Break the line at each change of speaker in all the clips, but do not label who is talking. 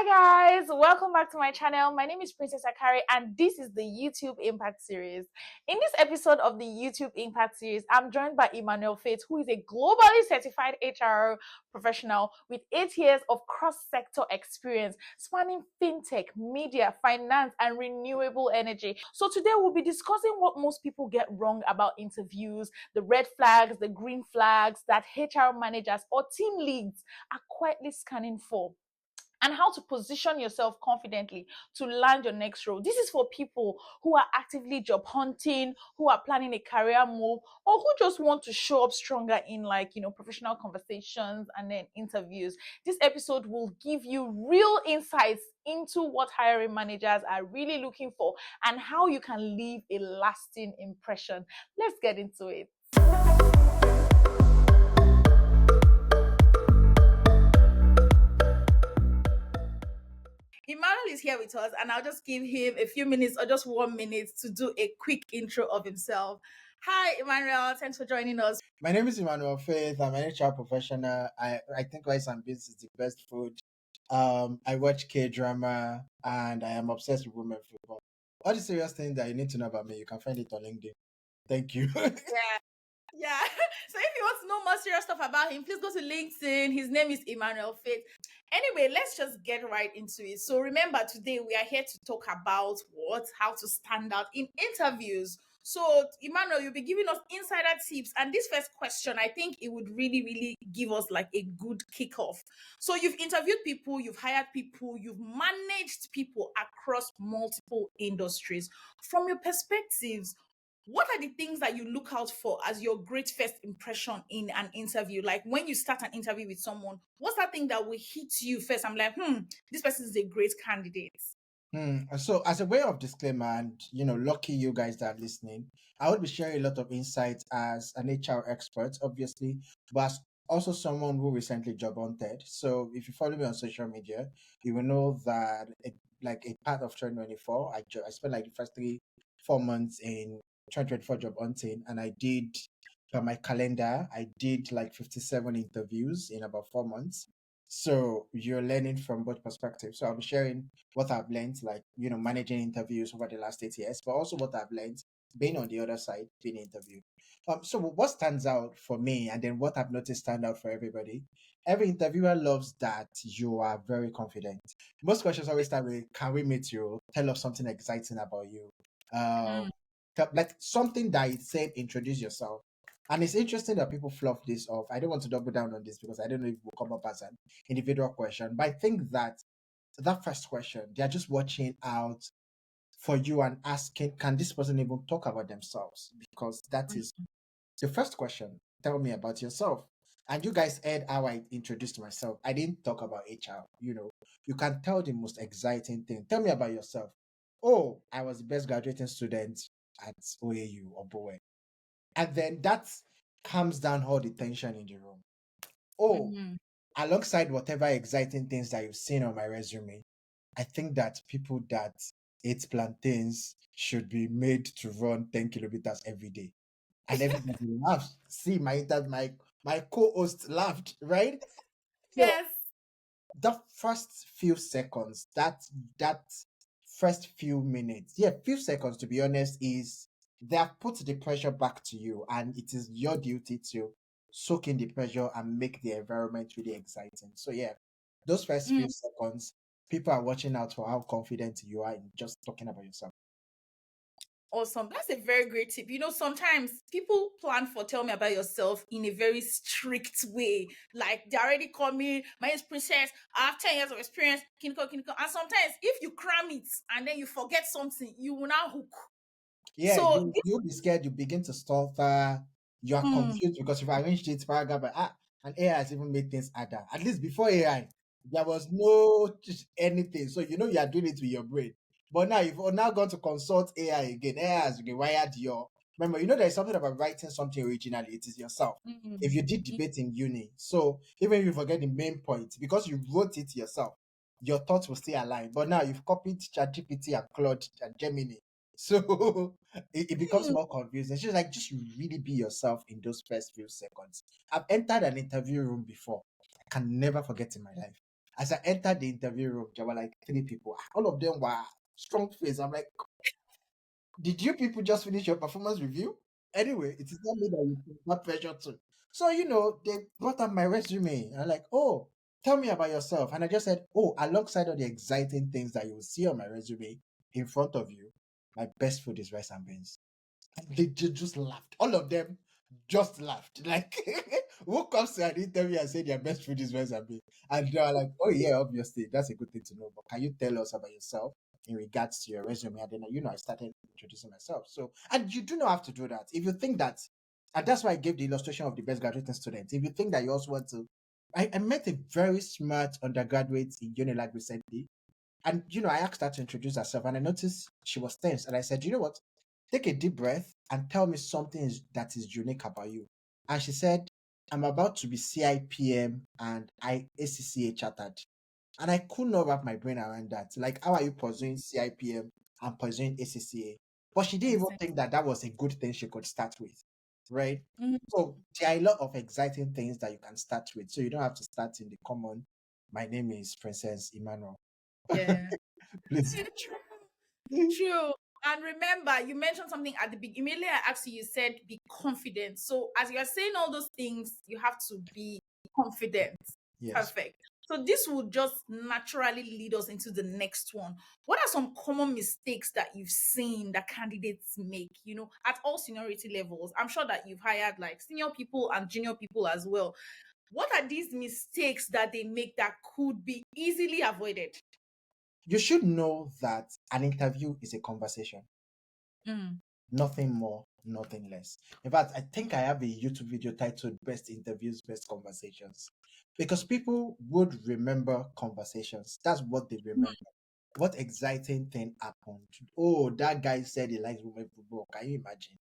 Hi guys, welcome back to my channel. My name is Princess Akari and this is the YouTube Impact Series. In this episode of the YouTube Impact Series, I'm joined by Emmanuel Faith, who is a globally certified HR professional with 8 years of cross-sector experience spanning fintech, media, finance, and renewable energy. So today we'll be discussing what most people get wrong about interviews, the red flags, the green flags that HR managers or team leads are quietly scanning for, and how to position yourself confidently to land your next role. This is for people who are actively job hunting, who are planning a career move, or who just want to show up stronger in professional conversations and then interviews. This episode will give you real insights into what hiring managers are really looking for and how you can leave a lasting impression. Let's get into it. Emmanuel is here with us, and I'll just give him a few minutes or just 1 minute to do a quick intro of himself. Hi, Emmanuel. Thanks for joining us.
My name is Emmanuel Faith. I'm an HR professional. I think rice and beans is the best food. I watch K-drama and I am obsessed with women football. All the serious things that you need to know about me, you can find it on LinkedIn. Thank you.
Yeah. So if you want to know more serious stuff about him, please go to LinkedIn. His name is Emmanuel Faith. Anyway, let's just get right into it. So remember, today we are here to talk about how to stand out in interviews. So Emmanuel, you'll be giving us insider tips. And this first question, I think it would really, really give us like a good kickoff. So you've interviewed people, you've hired people, you've managed people across multiple industries. From your perspectives, what are the things that you look out for as your great first impression in an interview? Like when you start an interview with someone, what's that thing that will hit you first? I'm like, this person is a great candidate.
So as a way of disclaimer, and lucky you guys that are listening, I would be sharing a lot of insights as an HR expert, obviously, but also someone who recently job hunted. So if you follow me on social media, you will know that like a part of 2024, I spent like the first 4 months in 2024 job hunting, and I did by my calendar, I did like 57 interviews in about 4 months. So you're learning from both perspectives. So I'll be sharing what I've learned, like, managing interviews over the last 8 years, but also what I've learned being on the other side, being interviewed. So what stands out for me, and then what I've noticed stand out for everybody, every interviewer loves that you are very confident. Most questions always start with, can we meet you? Tell us something exciting about you. Um, like something that is said, introduce yourself. And it's interesting that people fluff this off. I don't want to double down on this because I don't know if it will come up as an individual question, but I think that first question, they're just watching out for you and asking, can this person even talk about themselves? Because that is the first question. Tell me about yourself. And you guys heard how I introduced myself. I didn't talk about HR. You can tell the most exciting thing. Tell me about yourself. Oh, I was the best graduating student at OAU or Bowen. And then that calms down all the tension in the room. Oh, alongside whatever exciting things that you've seen on my resume, I think that people that eat plantains should be made to run 10 kilometers every day. And everybody laughs. See, my co-host laughed, right? So
Yes.
the first few seconds, that first few minutes, yeah, few seconds to be honest, is they have put the pressure back to you, and it is your duty to soak in the pressure and make the environment really exciting. So yeah, those first few seconds, people are watching out for how confident you are in just talking about yourself.
Awesome. That's a very great tip. Sometimes people plan for tell me about yourself in a very strict way. Like they already call me, my name is Princess, I have 10 years of experience, kiniko. And sometimes if you cram it and then you forget something, you will now hook.
Yeah,
So
you'll be scared, you begin to stutter, you are confused because you've arranged it paragraph by and AI has even made things harder. At least before AI, there was no anything. So you are doing it with your brain. But now you've now gone to consult AI again. AI has rewired your remember, there's something about writing something originally, it is yourself. If you did debate in uni, so even if you forget the main point, because you wrote it yourself, your thoughts will still align. But now you've copied ChatGPT and Claude and Gemini. So it becomes more confusing. It's just like, just really be yourself in those first few seconds. I've entered an interview room before. I can never forget in my life. As I entered the interview room, there were like three people. All of them were strong face. I'm like, did you people just finish your performance review? Anyway, it is not me that you feel not pressure to. So, they brought up my resume. And I'm like, oh, tell me about yourself. And I just said, oh, alongside all the exciting things that you will see on my resume in front of you, my best food is rice and beans. And they just laughed. All of them just laughed. Like, who comes to an interview and say their best food is rice and beans? And they are like, oh, yeah, obviously, that's a good thing to know. But can you tell us about yourself in regards to your resume? And then, I started introducing myself. So, and you do not have to do that. If you think that, and that's why I gave the illustration of the best graduating student. If you think that you also want to, I met a very smart undergraduate in Unilag recently. And, I asked her to introduce herself and I noticed she was tense. And I said, you know what? Take a deep breath and tell me something that is unique about you. And she said, I'm about to be CIPM and ACCA chartered. And I could not wrap my brain around that. Like, how are you pursuing CIPM and pursuing ACCA? But she didn't even
Exactly.
think that that was a good thing she could start with, right?
Mm,
So there are a lot of exciting things that you can start with. So you don't have to start in the common. My name is Princess Emmanuel.
yeah.
Please.
True. True. And remember, you mentioned something at the beginning. Immediately I asked you, you said be confident. So as you're saying all those things, you have to be confident.
Yes.
Perfect. So this will just naturally lead us into the next one. What are some common mistakes that you've seen that candidates make, at all seniority levels? I'm sure that you've hired like senior people and junior people as well. What are these mistakes that they make that could be easily avoided?
You should know that an interview is a conversation.
Mm,
Nothing more, nothing less. In fact, I think I have a YouTube video titled Best Interviews, Best Conversations. Because people would remember conversations. That's what they remember. What exciting thing happened? Oh, that guy said he likes women football. Can you imagine?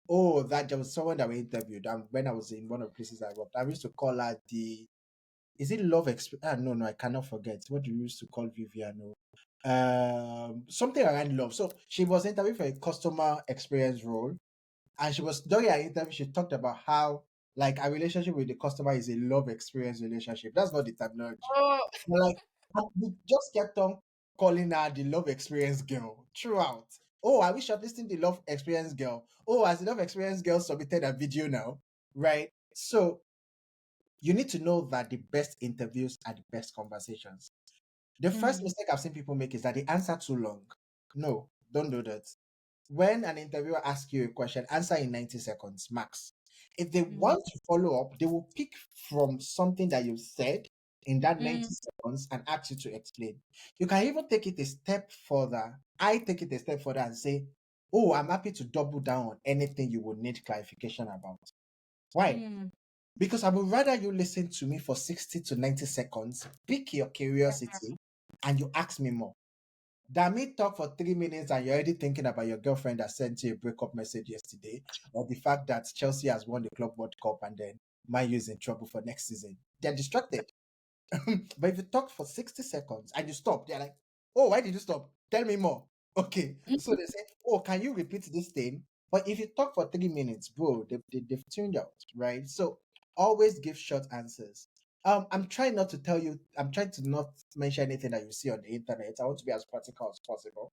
Oh, that there was someone that we interviewed, and when I was in one of the places I worked, I used to call her the is it love experience? Ah, no, I cannot forget. What do you used to call Vivian? Something around love. So she was interviewed for a customer experience role, and she was during her interview. She talked about how like a relationship with the customer is a love experience relationship. That's not the terminology.
oh,
But like, and we just kept on calling her the love experience girl throughout. Oh, are we shortlisting the love experience girl? Oh, has the love experience girl submitted a video now? Right. So you need to know that the best interviews are the best conversations. The first
mm,
mistake I've seen people make is that they answer too long. No, don't do that. When an interviewer asks you a question, answer in 90 seconds max. If they
mm,
want to follow up, they will pick from something that you said in that 90
mm,
seconds and ask you to explain. You can even take it a step further. I take it a step further and say, oh, I'm happy to double down on anything you would need clarification about. Why?
mm.
Because I would rather you listen to me for 60 to 90 seconds, pique your curiosity, and you ask me more. Than me talk for 3 minutes and you're already thinking about your girlfriend that sent you a breakup message yesterday, or the fact that Chelsea has won the Club World Cup and then Man U is in trouble for next season. They're distracted. But if you talk for 60 seconds and you stop, they're like, oh, why did you stop? Tell me more. Okay. So they say, oh, can you repeat this thing? But if you talk for 3 minutes, bro, they've tuned out, right? So always give short answers. I'm trying not to tell you, I'm trying to not mention anything that you see on the internet. I want to be as practical as possible.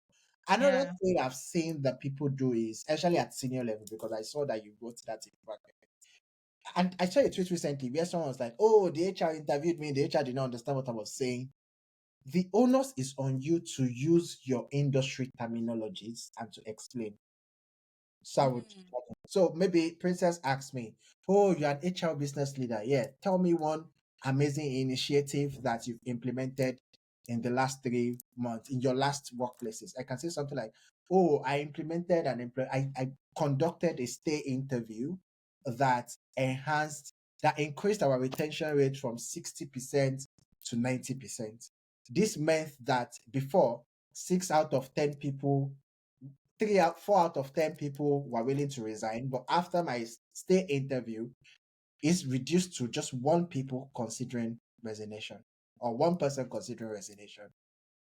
Another
Yeah.
thing I've seen that people do is, especially at senior level, because I saw that you wrote that in bracket. And I saw a tweet recently where someone was like, oh, the HR interviewed me, the HR did not understand what I was saying. The onus is on you to use your industry terminologies and to explain. So I would,
Mm,
so maybe Princess asked me, oh, you're an HR business leader. Yeah, tell me one amazing initiative that you've implemented in the last 3 months in your last workplaces. I can say something like, oh, I implemented I conducted a stay interview that that increased our retention rate from 60% to 90%. This meant that before 6 out of 10 people 4 out of 10 people were willing to resign, but after my stay interview, it's reduced to just one people considering resignation or one person considering resignation.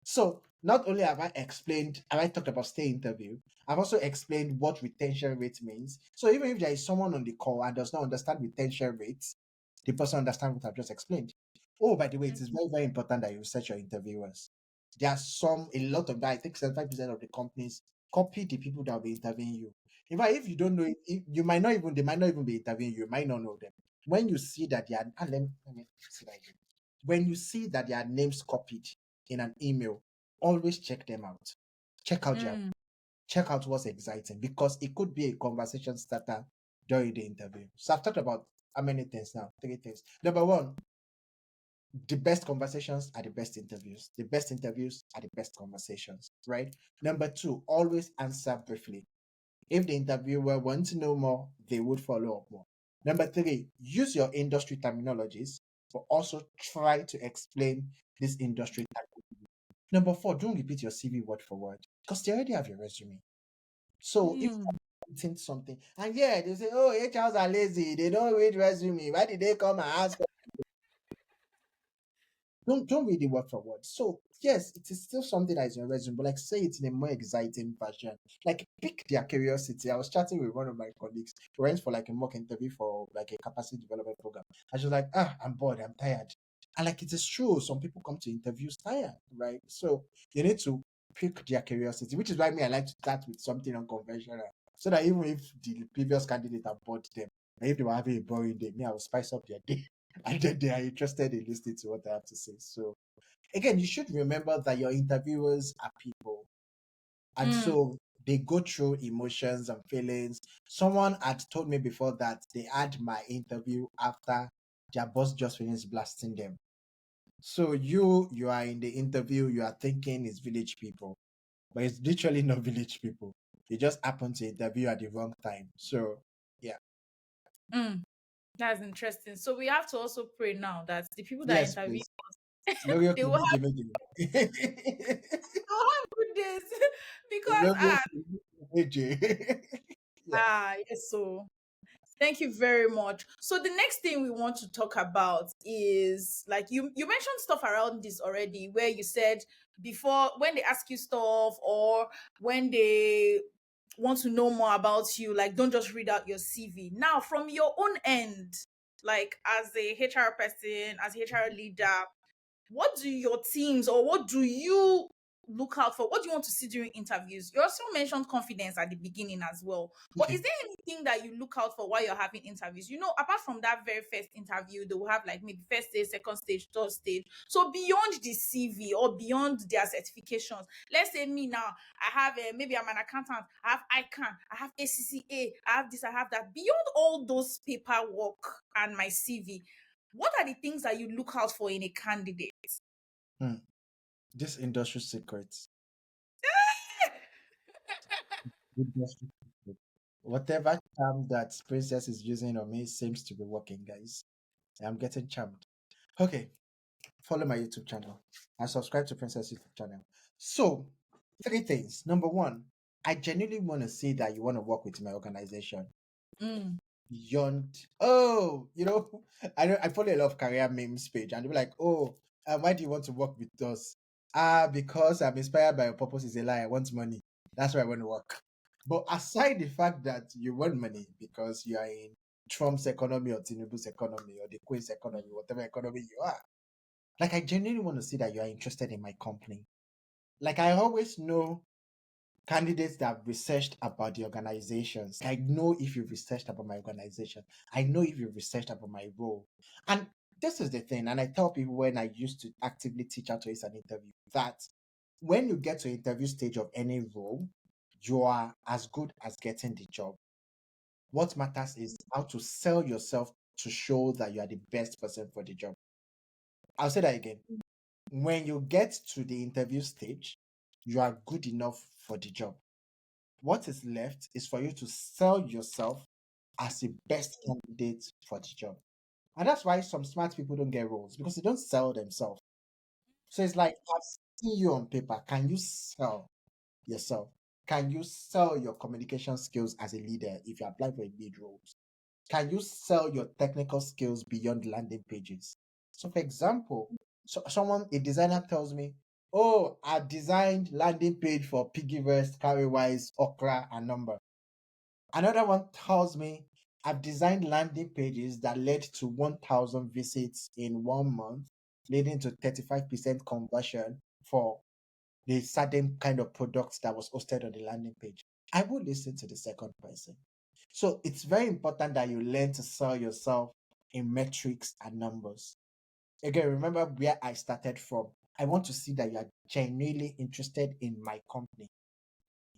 So not only have I talked about stay interview, I've also explained what retention rate means. So even if there is someone on the call and does not understand retention rates, the person understands what I've just explained. Oh, by the way, it is very, very important that you research your interviewers. There are a lot of that. I think 75% of the companies copy the people that will be interviewing you. In fact, if you don't know it, you might not even, they might not even be interviewing you, you might not know them. When you see that they are, let me see that again. When you see that their names copied in an email, always check them out. Check out their,
Mm.
check out what's exciting because it could be a conversation starter during the interview. So I've talked about how many things now? Three things. Number one, the best conversations are the best interviews. The best interviews are the best conversations, right? Number two, always answer briefly. If the interviewer wants to know more, they would follow up more. Number three, use your industry terminologies, but also try to explain this industry terminology. Number four, don't repeat your CV word for word because they already have your resume. So if
Mm.
think something, and yeah, they say, oh, HRs are lazy, they don't read resume. Why did they come and ask? Don't read it word for word. So yes, it is still something that is in your resume, but like say it in a more exciting fashion. Like pick their curiosity. I was chatting with one of my colleagues. We went for like a mock interview for like a capacity development program. And she was like, I'm bored, I'm tired. And like it is true, some people come to interviews tired, right? So you need to pick their curiosity, which is why me I like to start with something unconventional. So that even if the previous candidate have bored them, and if they were having a boring day, me, I will spice up their day and then they are interested in listening to what I have to say. So again, you should remember that your interviewers are people, and
Mm.
so they go through emotions and feelings. Someone had told me before that they had my interview after their boss just finished blasting them. So you are in the interview, you are thinking it's village people, but it's literally not village people. You just happen to interview at the wrong time. So yeah,
Mm. That's interesting. So we have to also pray now that the people that
yes,
interview
please. Lori,
they
okay,
will
make
have,
it, make it.
they will have good days because
Lori, okay, make it. Yeah.
yes, so thank you very much. So the next thing we want to talk about is like you mentioned stuff around this already where you said before when they ask you stuff or when they want to know more about you, like don't just read out your CV. Now from your own end, like as a HR person, as a HR leader, what do your teams or what do you look out for? What do you want to see during interviews? You also mentioned confidence at the beginning as well. But is
Okay.
there anything that you look out for while you're having interviews? You know, apart from that very first interview, they will have like maybe first stage, second stage, third stage. So beyond the CV or beyond their certifications, let's say me now, I have maybe I'm an accountant, I have ICANN, I have ACCA, I have this, I have that. Beyond all those paperwork and my CV, what are the things that you look out for in a candidate?
Hmm. This industry secrets. Industry secret. Whatever charm that Princess is using on me seems to be working, guys. I'm getting charmed. Okay, follow my YouTube channel and subscribe to Princess YouTube channel. So, three things. Number one, I genuinely want to see that you want to work with my organization.
Mm.
Beyond, I follow a lot of career memes page and they'll be like, oh, why do you want to work with us? Because I'm inspired by your purpose is a lie. I want money. That's why I want to work. But aside the fact that you want money because you are in Trump's economy or Tinubu's economy or the Queen's economy, whatever economy you are, like I genuinely want to see that you are interested in my company. Like I always know candidates that have researched about the organizations. I know if you've researched about my organization. I know if you've researched about my role. And this is the thing, and I tell people when I used to actively teach how to ace an interview that when you get to interview stage of any role, you are as good as getting the job. What matters is how to sell yourself to show that you are the best person for the job. I'll say that again. When you get to the interview stage, you are good enough for the job. What is left is for you to sell yourself as the best candidate for the job. And that's why some smart people don't get roles because they don't sell themselves. So it's like, I've seen you on paper. Can you sell yourself? Can you sell your communication skills as a leader if you apply for a lead role? Can you sell your technical skills beyond landing pages? So, for example, a designer tells me, oh, I designed landing page for Piggyverse, Carrywise, Okra, and Number. Another one tells me, I've designed landing pages that led to 1,000 visits in 1 month leading to 35% conversion for the certain kind of product that was hosted on the landing page. I will listen to the second person. So it's very important that you learn to sell yourself in metrics and numbers. Again, remember where I started from. I want to see that you are genuinely interested in my company.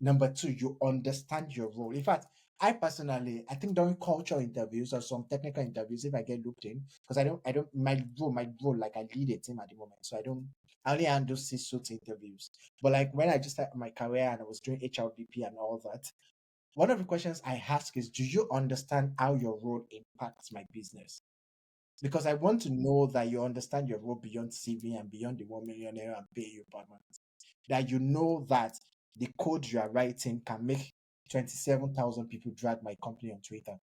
Number two, you understand your role. In fact, I personally, I think during culture interviews or some technical interviews, if I get looped in, because my role, like I lead a team at the moment, so I only handle C-suite interviews. But like when I just started my career and I was doing HRBP and all that, one of the questions I ask is, do you understand how your role impacts my business? Because I want to know that you understand your role beyond CV and beyond the 1 millionaire and pay you per month. That you know that the code you are writing can make 27,000 people drag my company on Twitter.
Yep.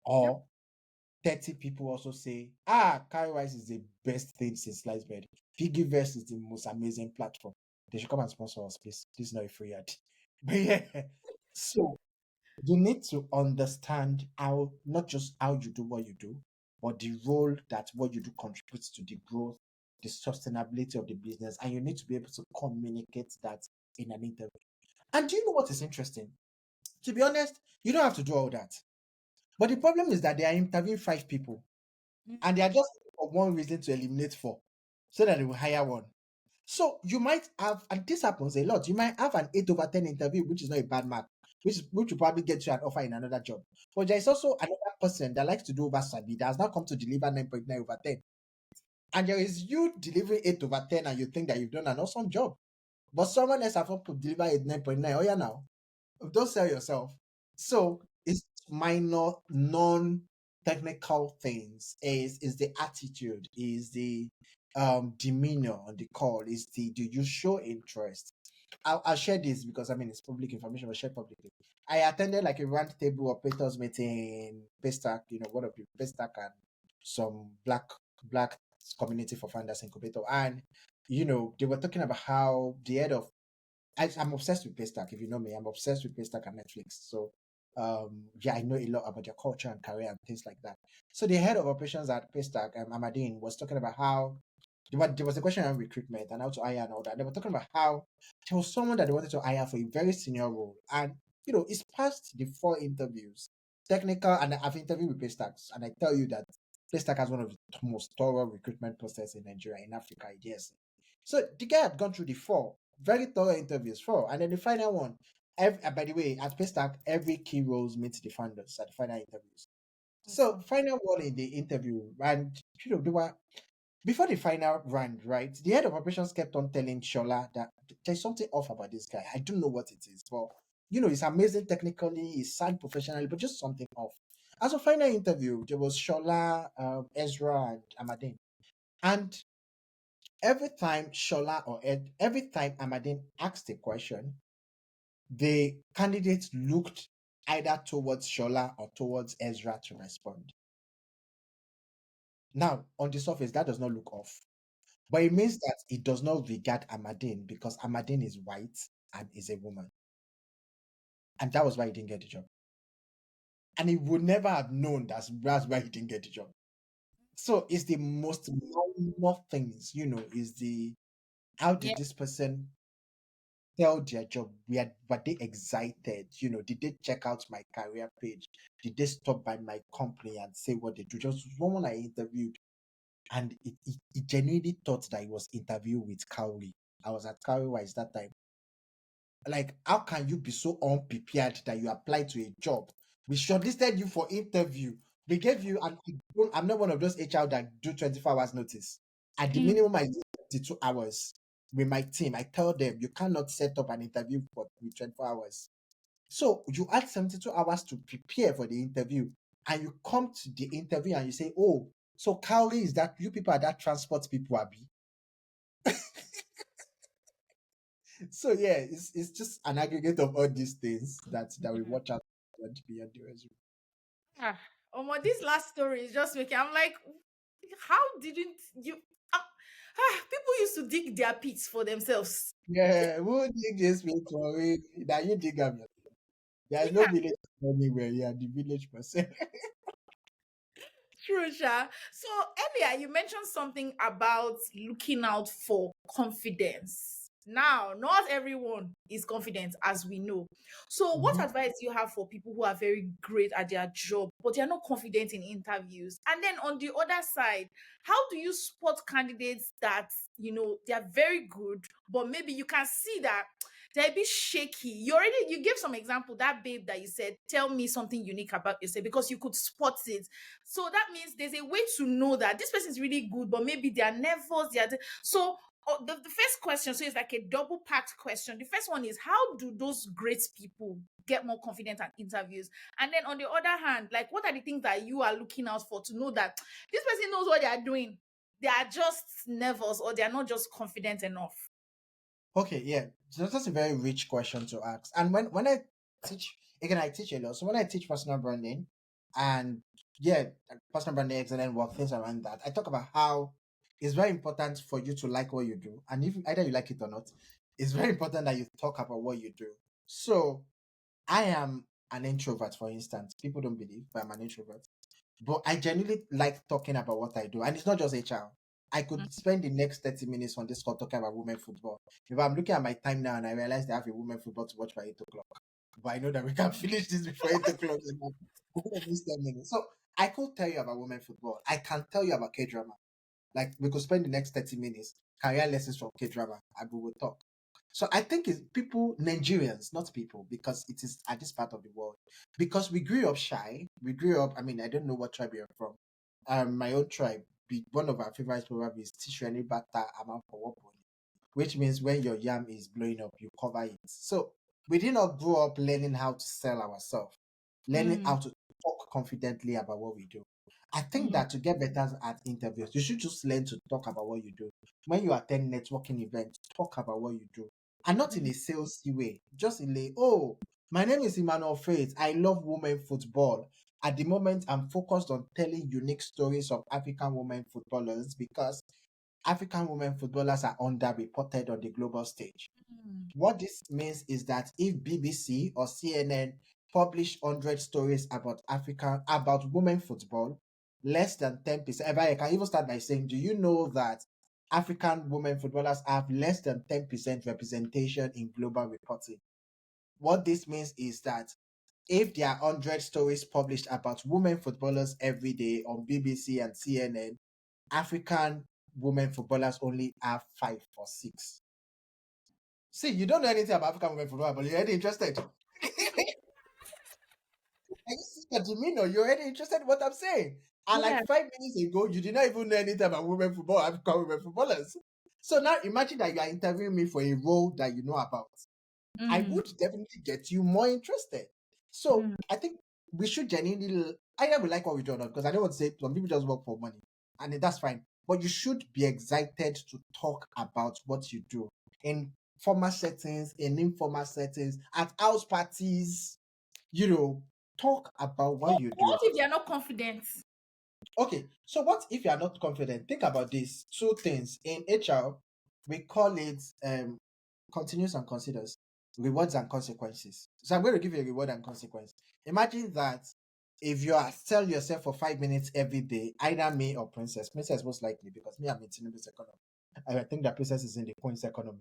Or 30 people also say, Carrywise is the best thing since sliced bread. Thingiverse is the most amazing platform. They should come and sponsor us, please. This is not a free ad. But yeah, so you need to understand how, not just how you do what you do, but the role that what you do contributes to the growth, the sustainability of the business, and you need to be able to communicate that in an interview. And do you know what is interesting? To be honest, you don't have to do all that. But the problem is that they are interviewing 5 people, and they are just for one reason to eliminate 4, so that they will hire one. So you might have, and this happens a lot, you might have an 8/10 interview, which is not a bad mark, which will probably get you an offer in another job. But there is also another person that likes to do over Sabi that has now come to deliver 9.9/10. And there is you delivering 8/10, and you think that you've done an awesome job. But someone else have to deliver a 9.9. Oh, yeah, now. Don't sell yourself. So it's minor, non-technical things. Is the attitude, is the demeanor on the call, is the do you show interest? I'll share this because I mean it's public information, but share publicly. I attended like a round table operators meeting, Paystack, one of the Paystack and some black community for founders incubator, and they were talking about how the head of I'm obsessed with Paystack. If you know me, I'm obsessed with Paystack and Netflix. So, yeah, I know a lot about their culture and career and things like that. So, the head of operations at Paystack, Amadine, was talking about how there was a question on recruitment and how to hire and all that. They were talking about how there was someone that they wanted to hire for a very senior role, and it's past the 4 interviews, technical, and I've interviewed with Paystacks, and I tell you that Paystack has one of the most thorough recruitment process in Nigeria, in Africa, yes. So the guy had gone through the 4 very thorough interviews, 4, and then the final one. By the way, at Paystack, every key roles meets the founders at the final interviews. So
Awesome.
final one in the interview, and they were before the final round, right? The head of operations kept on telling Shola that there's something off about this guy. I don't know what it is, but he's amazing technically, he's sad professionally, but just something off. As a final interview, there was Shola, Ezra, and Amadine, and every time every time Amadine asked a question, the candidates looked either towards Shola or towards Ezra to respond. Now, on the surface, that does not look off. But it means that it does not regard Amadine because Amadine is white and is a woman. And that was why he didn't get the job. And he would never have known that's why he didn't get the job. So it's the most minor things, is the how
Yeah.
did this person tell their job? Were they excited? Did they check out my career page? Did they stop by my company and say what they do? Just someone I interviewed, and it genuinely thought that he was interviewed with Cowley. I was at Cowley that time. Like, how can you be so unprepared that you apply to a job? We shortlisted you for interview. We gave you, and I'm not one of those HR that do 24 hours notice. At the
Mm.
minimum, I do 22 hours with my team. I tell them you cannot set up an interview with 24 hours. So you add 72 hours to prepare for the interview, and you come to the interview and you say, "Oh, so Cowley is that you people are that transport people, Abby?" So yeah, it's just an aggregate of all these things that we
Yeah.
watch out beyond the resume.
This last story is just making. I'm like, how didn't you? People used to dig their pits for themselves.
Yeah, who dig this place for me? That you dig up. There's no
Yeah,
village anywhere. Yeah, the village person.
True, Sha. So earlier you mentioned something about looking out for confidence. Now, not everyone is confident, as we know. So, what
Mhm.
advice do you have for people who are very great at their job, but they are not confident in interviews? And then on the other side, how do you spot candidates that they are very good, but maybe you can see that they're a bit shaky? You gave some example, that babe that you said, tell me something unique about yourself, because you could spot it. So that means there's a way to know that this person is really good, but maybe they are nervous. So the first question, so it's like a double packed question. The first one is, how do those great people get more confident at interviews? And then on the other hand, like, what are the things that you are looking out for to know that this person knows what they are doing? They are just nervous, or they are not just confident enough.
Okay, yeah. So that's a very rich question to ask. And when I teach, again, I teach a lot. So when I teach personal branding and yeah, personal branding, excellent work, things around that, I talk about how it's very important for you to like what you do. And if either you like it or not, it's very important that you talk about what you do. So I am an introvert, for instance. People don't believe, but I'm an introvert. But I genuinely like talking about what I do. And it's not just HR. I could spend the next 30 minutes on this call talking about women football. If I'm looking at my time now and I realize they have a women football to watch by 8 o'clock, but I know that we can finish this before 8 o'clock. This 10 minutes. So I could tell you about women football. I can tell you about K drama. Like we could spend the next 30 minutes, career lessons from K drama, and we will talk. So I think it's people, Nigerians, not people, because it is at this part of the world. Because we grew up shy. We grew up, I mean, I don't know what tribe you're from. My own tribe, one of our favorites probably is Tishweni Bata Amapowopo, which means when your yam is blowing up, you cover it. So we did not grow up learning how to sell ourselves, learning
Mm,
how to talk confidently about what we do. I think
mm,
that to get better at interviews, you should just learn to talk about what you do. When you attend networking events, talk about what you do. And not in
mm,
a salesy way, just in a, oh, my name is Emmanuel Faith. I love women football. At the moment, I'm focused on telling unique stories of African women footballers because African women footballers are underreported on the global stage.
mm,
What this means is that if BBC or CNN publish 100 stories about women football, less than 10%. Ever, I can even start by saying, do you know that African women footballers have less than 10% representation in global reporting? What this means is that if there are 100 stories published about women footballers every day on BBC and CNN, African women footballers only have 5 or 6. See, you don't know anything about African women football, but you're already interested. I see your demeanor. You're already interested in what I'm saying. And
yeah.
like 5 minutes ago, you did not even know anything about women football, African women footballers. So now imagine that you are interviewing me for a role that you know about. I
Mm,
would definitely get you more interested. So
mm.
I think we should genuinely either we like what we do or not, because I don't want to say some people just work for money, and that's fine. But you should be excited to talk about what you do in formal settings, in informal settings, at house parties. You know, talk about what you do.
What if they are not confident?
Okay, so what if you are not confident? Think about this. Two things in HR, we call it continuous and considers rewards and consequences. So I'm going to give you a reward and consequence. Imagine that if you are sell yourself for 5 minutes every day, either me or Princess most likely because me I'm in Tinubu's economy. I think that Princess is in the points economy.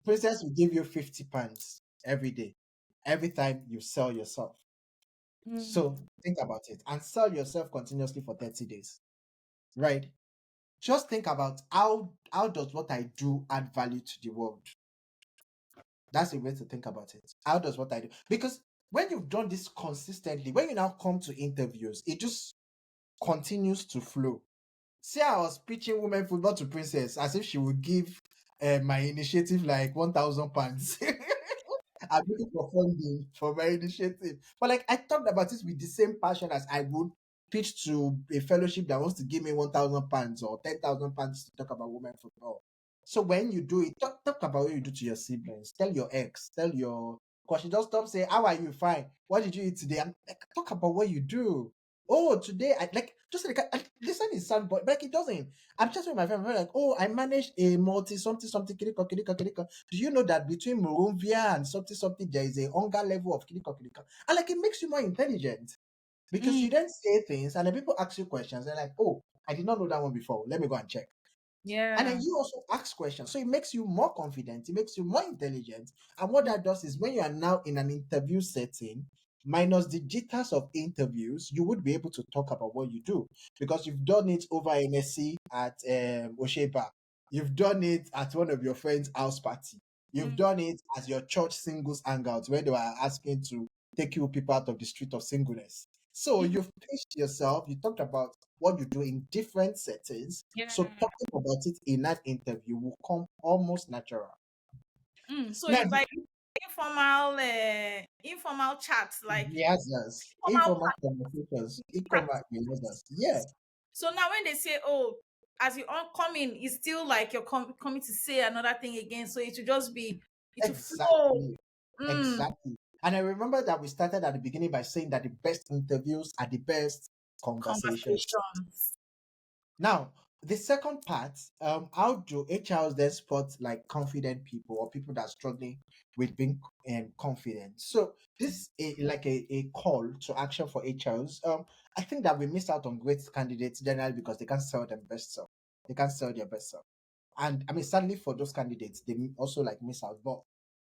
Princess will give you 50 pounds every day, every time you sell yourself.
Mm.
So think about it and sell yourself continuously for 30 days, right? Just think about how does what I do add value to the world? That's a way to think about it. How does what I do? Because when you've done this consistently, when you now come to interviews, it just continues to flow. See, I was pitching women football to Princess as if she would give my initiative like £1,000. I'm looking for funding for my initiative. But like I talked about this with the same passion as I would pitch to a fellowship that wants to give me £1,000 or £10,000 to talk about women football. So when you do it, talk about what you do to your siblings. Tell your ex, tell your because you just stop saying, how are you? Fine. What did you eat today? And like, talk about what you do. Oh, today I like just like listen is sound but like it doesn't. I'm just with my friend, we're like, oh, I managed a multi something something kiriko, kiriko, kiriko. Do you know that between Morovia and something something there is a hunger level of kiriko, kiriko? And like it makes you more intelligent. because
Mm,
you then say things and then people ask you questions. They're like, oh, I did not know that one before. Let me go and check. And then
yeah.
you also ask questions. So it makes you more confident, it makes you more intelligent. And what that does is when you are now in an interview setting, minus the jitters of interviews, you would be able to talk about what you do because you've done it over NSC at Osheba. You've done it at one of your friends' house party. You've
Mm,
done it as your church singles hangout where they were asking to take you people out of the street of singleness. So
mm,
you've pitched yourself, you talked about what you do in different settings,
yeah.
so talking about it in that interview will come almost natural.
So
Now,
it's like informal chats, like
yes,
informal
informal conversations, e-commerce,
practice.
yeah,
So now when they say, oh, as you come in, it's still like you're coming to say another thing again. So it will just be, it will flow.
exactly,
Mm,
exactly. And I remember that we started at the beginning by saying that the best interviews are the best conversations.
conversations.
Now, the second part, how do HRs then spot like confident people or people that are struggling with being confident? So this is like a call to action for HRs. I think that we miss out on great candidates generally because they can't sell them best self. They can't sell their best self. And I mean, sadly for those candidates, they also like miss out. But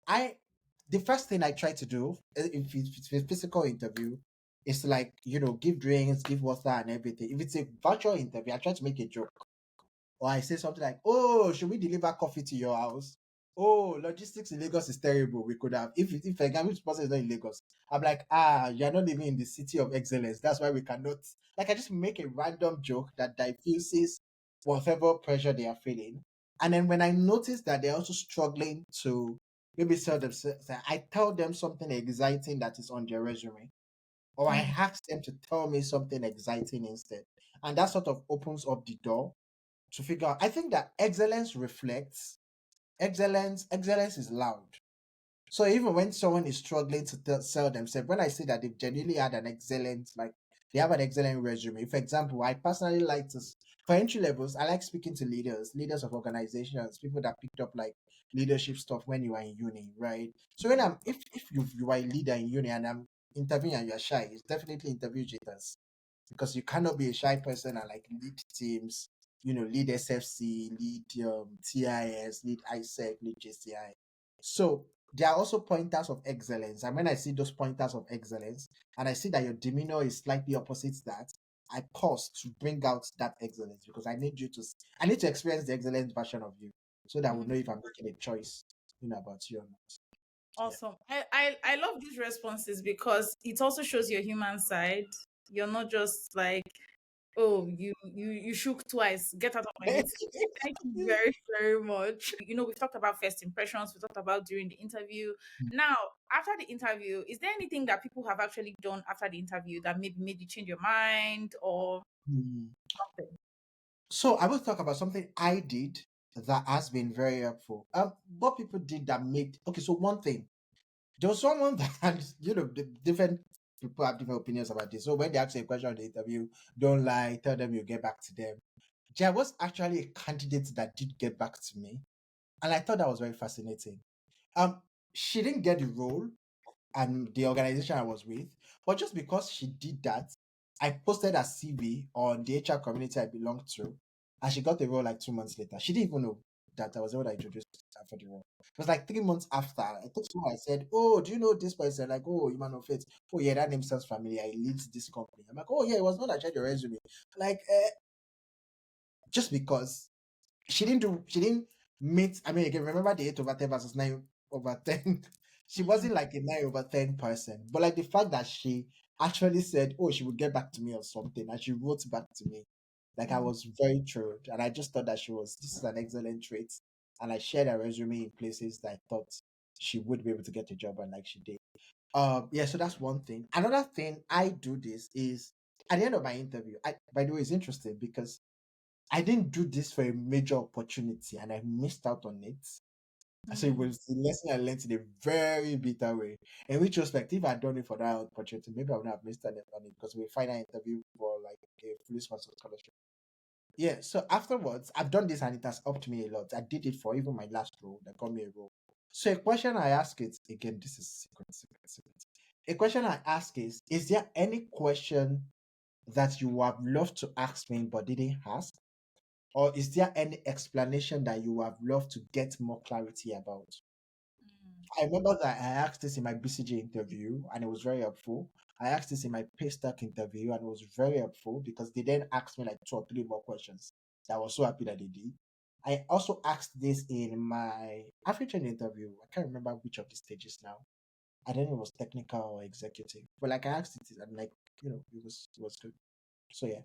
I, the first thing I try to do if it's a physical interview is to like give drinks, give water, and everything. If it's a virtual interview, I try to make a joke or I say something like, "Oh, should we deliver coffee to your house? Oh, logistics in Lagos is terrible. We could have if a garbage person is not in Lagos. I'm like, you're not living in the city of excellence. That's why we cannot." Like I just make a random joke that diffuses whatever pressure they are feeling. And then when I notice that they're also struggling to maybe sell themselves, I tell them something exciting that is on their resume, or I
Mm,
ask them to tell me something exciting instead. And that sort of opens up the door to figure out. I think that excellence reflects excellence. Excellence is loud. So even when someone is struggling to sell themselves, when I say that they've genuinely had an excellent, like they have an excellent resume. For example, I personally like to, for entry levels, I like speaking to leaders of organizations, people that picked up like leadership stuff when you are in uni, right? So when if you are a leader in uni and I'm interviewing and you're shy, it's definitely interview jitters because you cannot be a shy person and like lead teams, lead SFC, lead TIS, lead ISEC, lead JCI. So there are also pointers of excellence. And when I see those pointers of excellence and I see that your demeanor is slightly opposite that, I pause to bring out that excellence because I need to experience the excellent version of you so that I will
mm,
know if I'm making a choice, about you or not. Yeah.
awesome. I love these responses because it also shows your human side. You're not just like, oh, you shook twice. Get out of my meeting. Thank you very, very much. We've talked about first impressions, we talked about during the interview. Now, after the interview, is there anything that people have actually done after the interview that maybe made you change your mind or
Mm.
something?
So I will talk about something I did that has been very helpful. What people did that made okay. So one thing, there was someone that had, different people have different opinions about this. So when they ask you a question on the interview, don't lie, tell them you get back to them. There was actually a candidate that did get back to me, and I thought that was very fascinating. Um, she didn't get the role, and the organization I was with. But just because she did that, I posted her CV on the HR community I belonged to, and she got the role like 2 months later. She didn't even know that I was the one that introduced her for the role. It was like 3 months after. I took to her, I said, "Oh, do you know this person?" Like, "Oh, Emmanuel Faith. Oh, yeah, that name sounds familiar. He leads this company." I'm like, "Oh, yeah, it was not that checked your resume." Like, just because she didn't meet. I mean, again, remember the 8/10 versus 9/10. She
Mm,
wasn't like a 9/10 person, but like the fact that she actually said, "Oh, she would get back to me" or something, and she wrote back to me, like I
mm,
was very thrilled, and I just thought that this is an excellent trait, and I shared her resume in places that I thought she would be able to get a job, and like she did. Yeah, so that's one thing. Another thing I do this is at the end of my interview. By the way, it's interesting because I didn't do this for a major opportunity and I missed out on it. So it
mm,
was the lesson I learned in a very bitter way. In retrospect, if I'd done it for that opportunity, maybe I would have missed out on it because we find an interview for like a fully sponsored scholarship. Yeah, so afterwards, I've done this and it has helped me a lot. I did it for even my last role that got me a role. So a question I ask it again, this is secret. A question I ask is there any question that you would have loved to ask me but didn't ask? Or is there any explanation that you would have loved to get more clarity about?
Mm.
I remember that I asked this in my BCG interview and it was very helpful. I asked this in my Paystack interview and it was very helpful because they then asked me like two or three more questions that I was so happy that they did. I also asked this in my African interview. I can't remember which of the stages now. I don't know if it was technical or executive, but like I asked it and like, it was good. So yeah.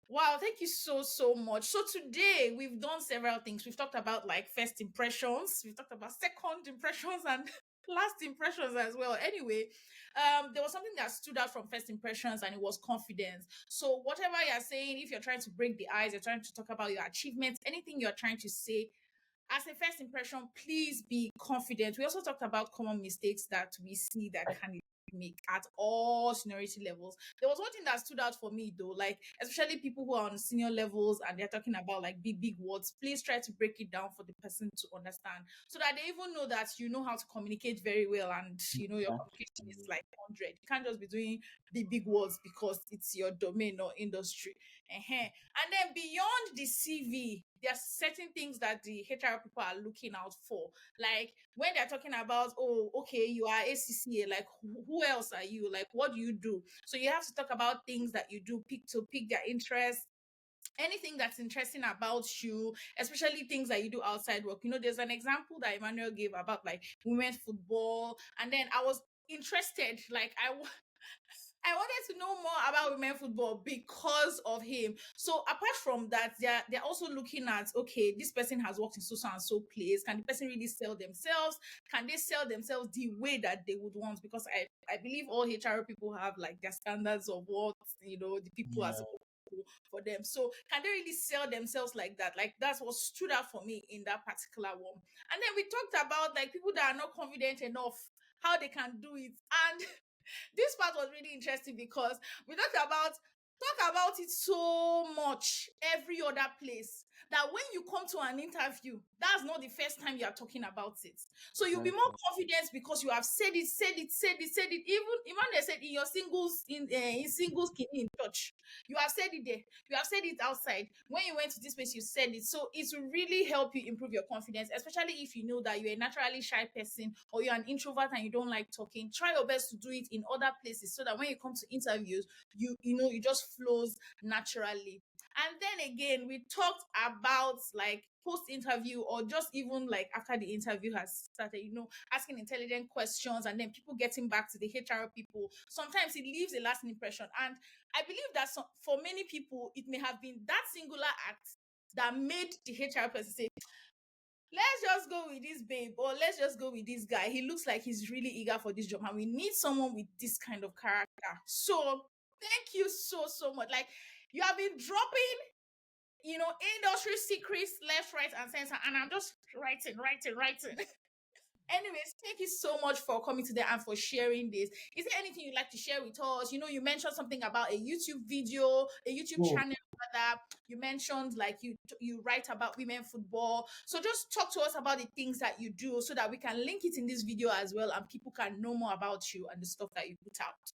Wow, thank you so much. So today we've done several things. We've talked about like first impressions, we've talked about second impressions and last impressions as well. Anyway, there was something that stood out from first impressions and it was confidence. So whatever you're saying, if you're trying to break the ice, you're trying to talk about your achievements, anything you're trying to say, as a first impression, please be confident. We also talked about common mistakes that we see that can make at all seniority levels. There was one thing that stood out for me though, like especially people who are on senior levels and they're talking about like big words. Please try to break it down for the person to understand, so that they even know that you know how to communicate very well and you know your communication is
Exactly.
like 100. You can't just be doing big words because it's your domain or industry. And then beyond the CV, there are certain things that the HR people are looking out for. Like when they're talking about, oh, okay, you are ACCA, like who else are you? Like what do you do? So you have to talk about things that you do, pick their interest, anything that's interesting about you, especially things that you do outside work. You know, there's an example that Emmanuel gave about like women's football, and then I was interested, like I wanted to know more about women football because of him. So apart from that, they're also looking at, okay, this person has worked in so and so place. Can the person really sell themselves? Can they sell themselves the way that they would want? Because I believe all HR people have like their standards of what the people are
Yeah.
supposed to do for them. So can they really sell themselves like that? Like that's what stood out for me in that particular one. And then we talked about like people that are not confident enough, how they can do it. And this part was really interesting because we talk about it so much every other place that when you come to an interview, that's not the first time you are talking about it. So you'll be more
Exactly.
confident because you have said it. Even Emmanuel said in your singles in singles in church, you have said it there. You have said it outside. When you went to this place, you said it. So it will really help you improve your confidence, especially if you know that you're a naturally shy person or you're an introvert and you don't like talking. Try your best to do it in other places so that when you come to interviews, you just flows naturally. And then again, we talked about like post interview or just even like after the interview has started, asking intelligent questions and then people getting back to the HR people. Sometimes it leaves a lasting impression. And I believe that for many people, it may have been that singular act that made the HR person say, let's just go with this babe, or let's just go with this guy. He looks like he's really eager for this job, and we need someone with this kind of character. So, thank you so much. Like, you have been dropping, industry secrets left, right, and center, and I'm just writing. Anyways, thank you so much for coming today and for sharing this. Is there anything you'd like to share with us? You mentioned something about a YouTube video, a YouTube
Oh,
channel, rather. You mentioned like you write about women football. So just talk to us about the things that you do so that we can link it in this video as well and people can know more about you and the stuff that you put out.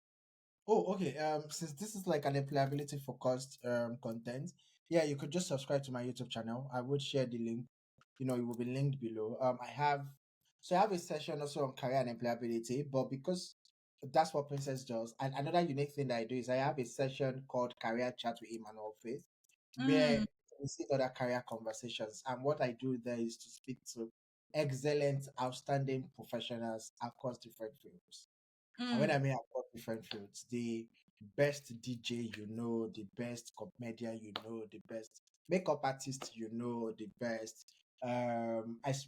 okay. Since this is like an employability focused content, yeah, you could just subscribe to my YouTube channel. I would share the link. It will be linked below. I have a session also on career and employability, but because that's what Princess does, and another unique thing that I do is I have a session called Career Chat with Emmanuel Faith, where
Mm,
we see other career conversations. And what I do there is to speak to excellent, outstanding professionals across different fields. And when
mm.
I mean across different fields, the best DJ the best comedian the best makeup artist the best.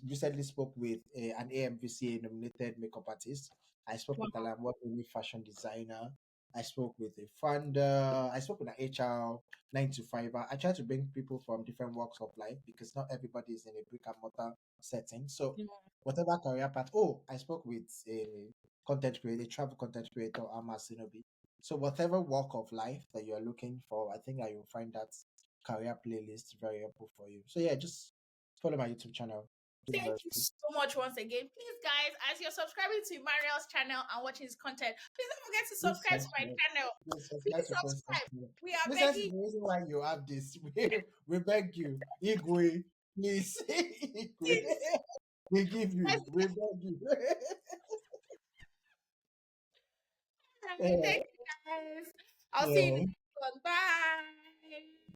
Recently spoke with an AMVCA nominated makeup artist. I spoke with
Wow.
an award-winning fashion designer. I spoke with a founder. I spoke with an HR 9 to 5. I try to bring people from different walks of life because not everybody is in a brick and mortar setting. So
Yeah.
whatever career path. Oh, I spoke with a content creator, travel content creator, Ama Sinobi. So whatever walk of life that you are looking for, I think that you'll find that career playlist very helpful for you. So yeah, just follow my YouTube channel.
Thank you so much once again. Please, guys, as you're subscribing to Emmanuel's channel and watching his content, please don't forget to
Please
subscribe to my
subscribe.
channel.
Please subscribe
Please
to Princess
subscribe.
Miller.
We are
Princess is
begging.
the reason why you have this. We beg you. Igwe, please. Igwe.
Please,
We give
guys,
you. We beg you.
thank you, guys. I'll see you in
Yeah.
the